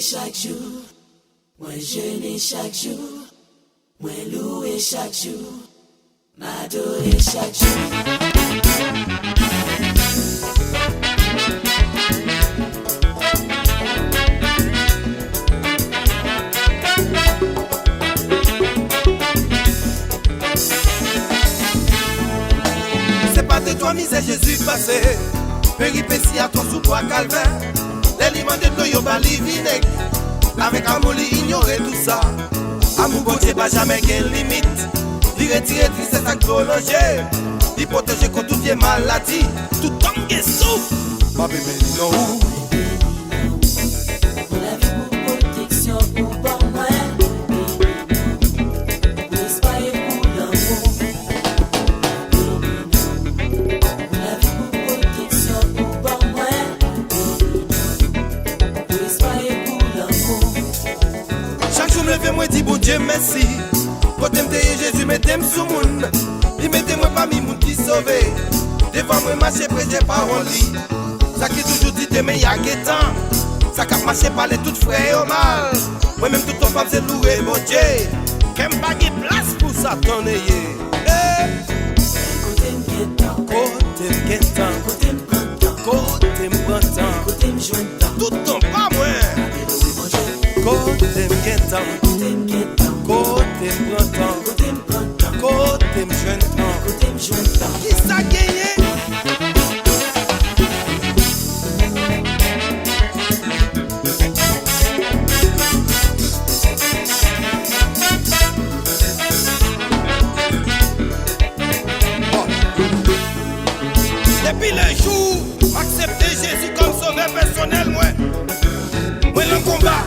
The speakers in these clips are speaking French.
chaque jour, moi jeûner chaque jour, moi louer chaque jour, m'adorer chaque jour. C'est pas de toi misère Jésus passé, péripétie à toi sous bois calvaire. L'élément de toi yo bali vinaigre, avec amour li ignorer tout ça. Amour bon Dieu pas jamais gain limite. Il retire tristesse à prolonger, il protège contre toute vieille maladie. Tout homme qui souffre, ma bébé non. Pour la vie, pour protection, pour bon moi, pour espoir et pour l'amour. Pour la vie, pour protection, pour bon moi, pour espoir et pour l'amour. Chaque jour me lève moi dis bon Dieu merci. Quand me Jésus mettez-moi sous moun, il mettez-moi parmi moun qui sauvé. Devant moi marcher prêcher parole li. Ça qui toujours dit demain y'a temps. Ça qui marcher parler tout frère au mal. Moi même tout ton femme c'est louer mon Dieu. Qu'aime pas de place pour Satan ayé. Côté m'guettant, Côté m'guettant, côté m'content, côté m'content, côté m'jointant, tout ton pas moi. Côté m'guettant, côté m'guettant, côté m'content, côté m'content, côté m'jointant, côté m'jointant. qui ça gagné? Depuis le jour, accepter Jésus comme sauveur personnel, moi le combat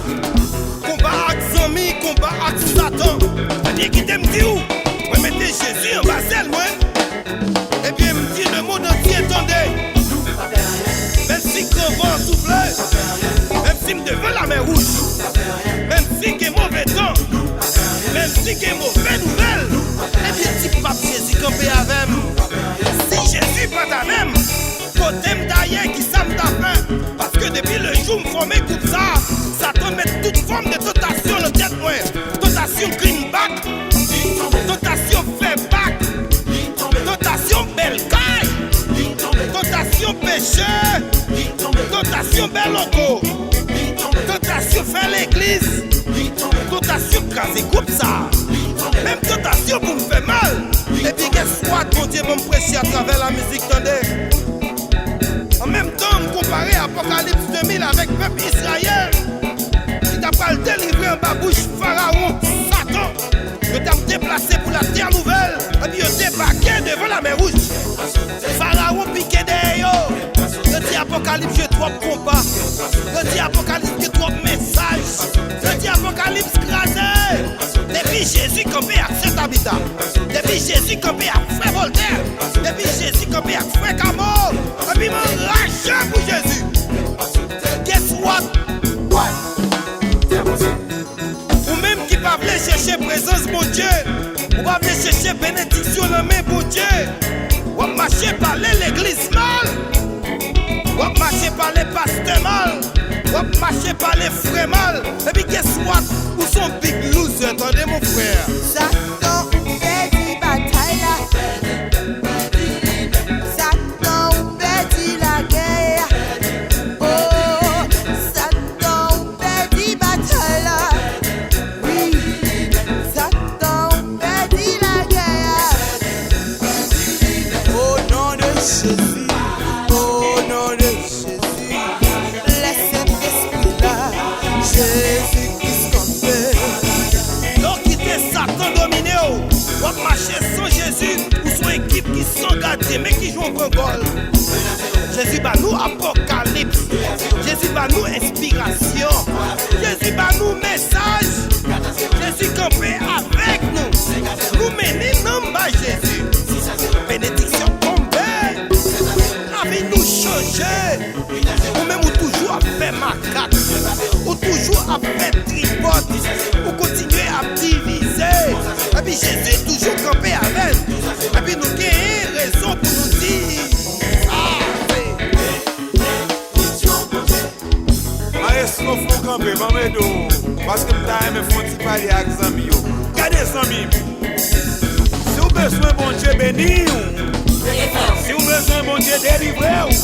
avec Zami, combat avec Satan. C'est-à-dire qui t'aime dit où? Moi mettez Jésus en basel, moi. Et puis me dit le monde entier, attendez. Même si le vent souffle, même si me devant la mer rouge, même si qu'il y a mauvais temps, même si qu'il y a mauvaise nouvelle, et bien si pape Jésus campé avec moi. Si Jésus pas ta même, côté m'daille qui ça me faim. Parce que depuis le jour me formé comme ça, Satan met toute forme de dotation dans tête moi. Dotation greenback, dotation fairback, dotation belle caille, dotation péché, dotation belle loco, dotation faire l'église, dotation craser comme ça. Même dotation pour me faire mal. Et puis qu'est-ce que mon Dieu m'a prêché à travers la musique tendez. En même temps, me comparer Apocalypse 2000 avec le peuple Israël. Qui t'a pas le délivré en babouche Pharaon, Satan. Que t'as déplacé pour la terre nouvelle. Et puis il débarqué devant la mer rouge. Pharaon piqué derrière. Je dis Apocalypse, j'ai trop compas. Je dis Apocalypse, j'ai trop messages. Je dis Apocalypse crasé. Depuis Jésus campé à cet habitat. Depuis Jésus campé à frère Voltaire. Depuis Jésus campé à frère Camo. Et puis mon rachat pour Jésus. Guess what? Ou même qui va venir chercher présence mon Dieu. Ou va venir chercher bénédiction dans mes bon Dieu. Ou va marcher par l'église mal. Ou va marcher par les pasteurs mal. Ou va marcher par les frères mal. Et puis guess what? Où sont big loser? Attendez mon frère. Satan fait du bataille là. Satan fait la guerre. Oh, Satan fait du bataille là. Oui, Satan fait la guerre. Au nom de Jésus, au nom de Jésus, laisse cet esprit là. Jésus-Christ qu'on fait. Donc quitter Satan dominé ou va marcher sans Jésus ou son équipe qui sont gardés mais qui jouent un bon goal. Jésus bat nous apocalypse. Jésus bat nous inspiration. Jésus bat nous message. Jésus campé avec nous. Nous menons bas Jésus. Bénédiction tombée. La vie nous changer. Ou même ou toujours à faire macaque. Ou toujours à faire tripote. Ou continuer à diviser. Et puis Jésus toujours campé avec. Et puis nous avons raison pour nous dire. Maestro faut camper, maman mon petit parler avec Zami. Regardez Zami. Si vous avez besoin bon Dieu béni, si vous avez besoin bon Dieu délivrer, si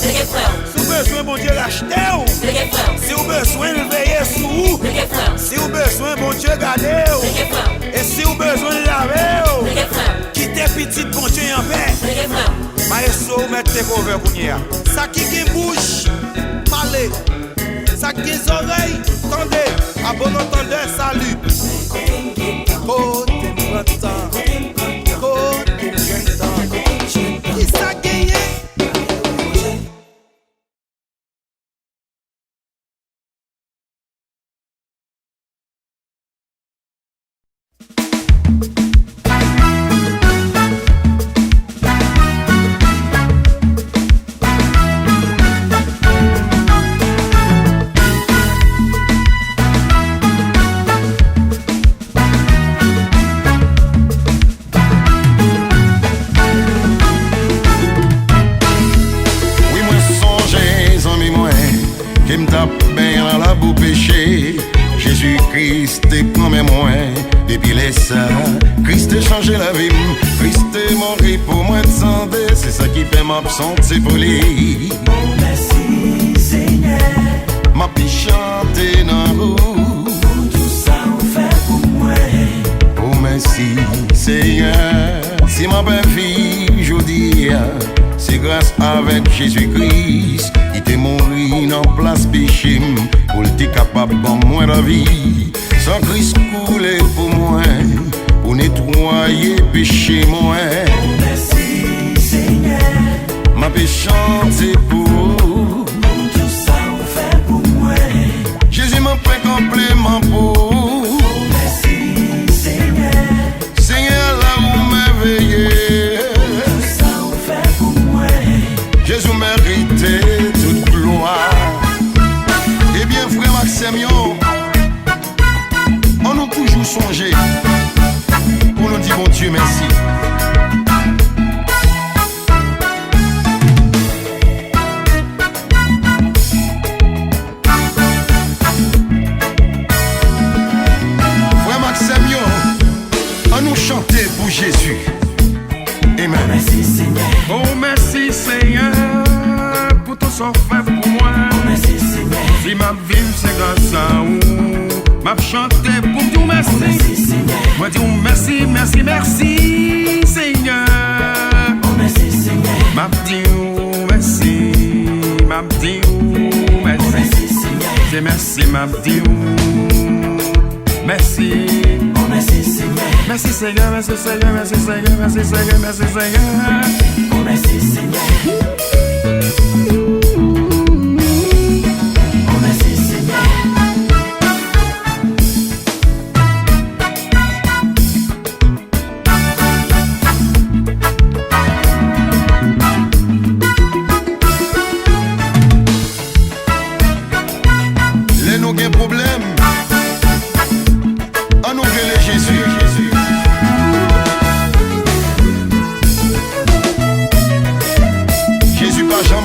vous avez besoin bon Dieu racheter, si vous avez besoin de veiller sur vous, si vous avez besoin bon Dieu garder, et si vous avez besoin de laver, quittez petit bon Dieu en paix. Maestro, mettez couvert pour nous. Ça qui bouche, parlez. Ça qui oreilles, tendez. À bon entendeur, salut. Côté printemps, côté printemps. Qui ça gagné? Jésus-Christ est quand même moins. Depuis les ça, Christ a changé la vie. Christ est mort pour moi de santé. C'est ça qui fait m'absenter pour lui. Oh merci Seigneur. Ma pi chanter dans vous. Pour tout ça on fait pour moi. Oh merci Seigneur. Si ma belle vie je dis, c'est grâce avec Jésus-Christ. Il était mort en place péché pour être capable de moi la vie. Sans Christ couler pour moi, pour nettoyer péché moi. Oh merci Seigneur. Ma péché chanter pour tout ça on fait pour moi. Jésus m'a fait complément pour. Oh merci Seigneur. Seigneur là où m'éveiller. Tout ça on fait pour moi. Jésus méritait toute gloire. Eh bien frère Maxime, on nous toujours songé pour nous dire bon Dieu merci. Frère Maxime, on nous chanter pour Jésus. Amen. Oh merci Seigneur. Oh merci Seigneur pour tout ce fait pour moi. Oh merci Seigneur. Si ma vie c'est grâce à vous, m'a chanté pour tout merci. Oh merci Seigneur. Moi dis merci, merci, merci Seigneur. Oh merci Seigneur. M'a dit merci, m'a dit merci. Oh merci Seigneur. C'est merci, m'a dit merci. Oh merci Seigneur. Merci Seigneur, merci Seigneur, merci Seigneur, merci Seigneur, merci Seigneur. Oh merci Seigneur. Oh merci Seigneur. Les nous gain problème. On nous les Jésus. Jésus pas jamais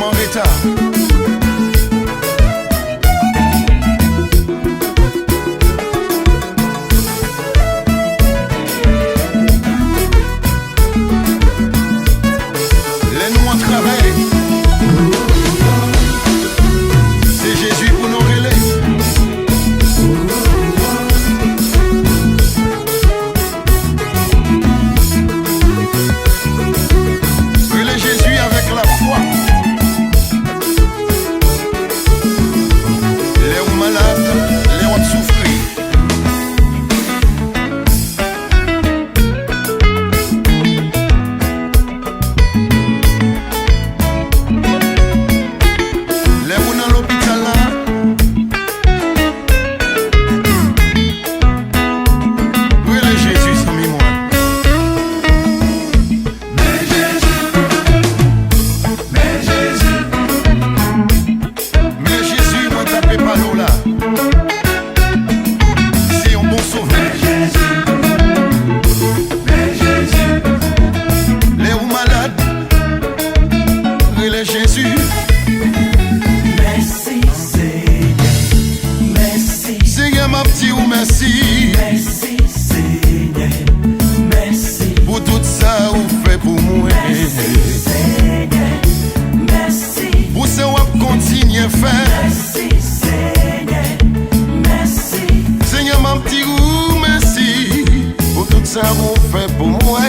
ça vous fait pour moi.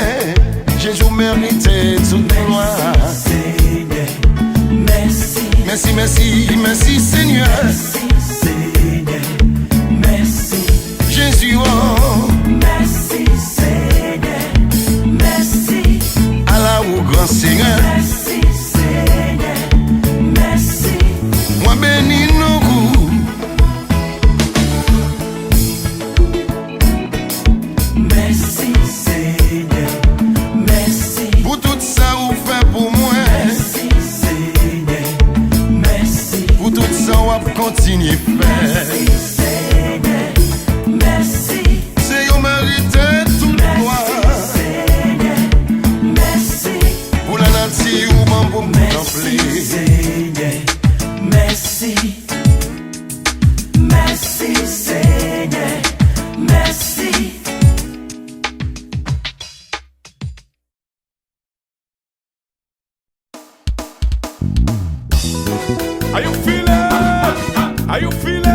Jésus méritait toute gloire. Merci, merci, merci Seigneur. Merci Seigneur, merci. Jésus, oh. Merci Seigneur, merci. Allah ou grand Seigneur. Merci Seigneur, merci. Moi bénis nous. Merci Seigneur, merci. Pour tout ça vous fait pour moi. Merci Seigneur, merci. Pour tout ça vous continuez faire. Merci Seigneur, merci. C'est vous méritez toute gloire. Seigneur, merci. Pour la nature ou bon pour me contempler. Seigneur, merci. Merci Seigneur, merci. Are you feeling? Are you feeling?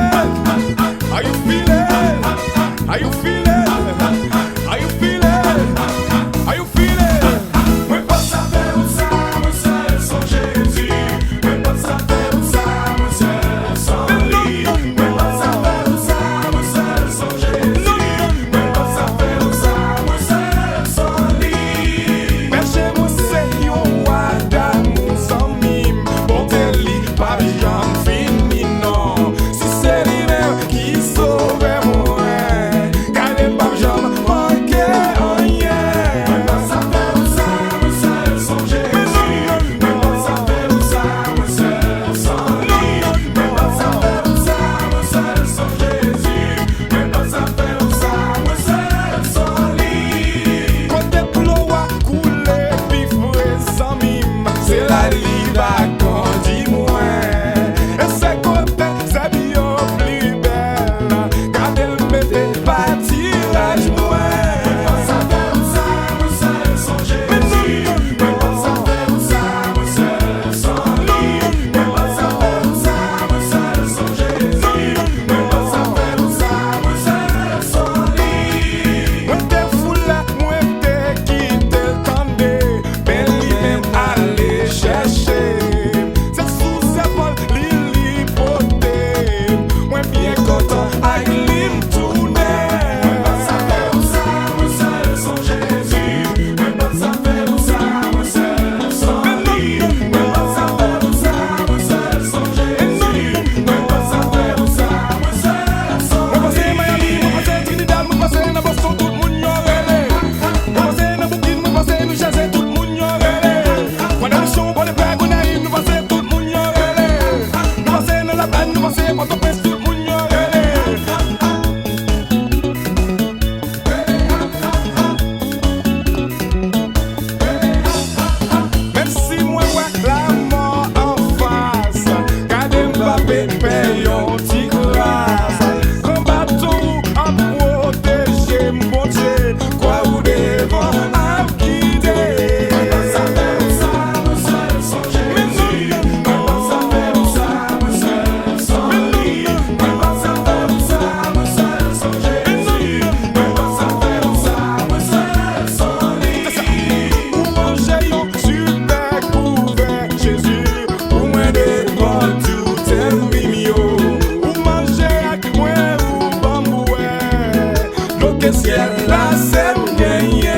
Are you feeling? Are you feeling? Are you feeling? Are you feeling? Mwen pas sape ou sa, mwen seul son Jésus. Mwen pas sape ou sa, mwen seul son lui. Mwen pas sape ou sa, mwen seul son Jésus. Mwen pas sape ou sa, mwen seul son lui. Perche mwen se yon wada mwen san mim. Ponte li pa jam fini non. Si se li men ki sauve mwen. Kade pa jam manke anyen. Mwen pas sape ou sa, mwen seul son Jésus. Mwen pas sape ou sa, mwen seul son lui. Mwen pas sape ou sa, mwen seul son Jésus. Mwen pas sape ou sa, mwen seul son lui. Kote plo a koule pi fwe zanmim. Se la li va kandi mwen. E se kote se bien pli bel. Kade l mette patiraj mwen. Mwen pas sape ou sa, mwen seul son Jésus. Mwen pas sape ou sa, mwen seul son lui. Mwen pas sape ou sa, mwen seul son Jésus. Mwen pas sape ou sa, mwen seul son lui. Mwen te foule, mwen te kite l tande. Ben li men ale cherche. Se sou zepol li pote. Mwen bien kontan ak li mtoune. Mwen pas sape ou sa, mwen seul son Jésus. Mwen pas sape ou sa, mwen seul son lui. Mwen pas sape ou sa, mwen seul son Jésus. Mwen pas sape ou sa, mwen seul son lui. Mwen pase Miami, mwen pase Trinidad, mwen pase na Boston, tout moun yo rele. Mwen pase na Booking, mwen pase New Jersey, tout moun yo rele. Mwen na Mission, bon epè, Gonaïve, mwen pase tout moun yo rele. Mwen pase na La Plaine, mwen pase Port-au-Prince, tout moun yo rele. Même si moi la mort en face, gade Mbappé paye yon ti grâce. Grand bateau a protégé mon Dieu, quoi ou devant a guidé. Mwen pas sape ou sa, mwen seul son Jésus. Mwen pas sape ou sa, mwen seul son lui. Mwen pas sape ou sa, mwen seul son Jésus. Mwen pas sape ou sa, mwen seul son lui. Ou manger yon super couvert Jésus. Ou mwen devant tout ennemi yo. Ou manger ak mwen ou bamboué. L'eau que ciel la c'est gagné.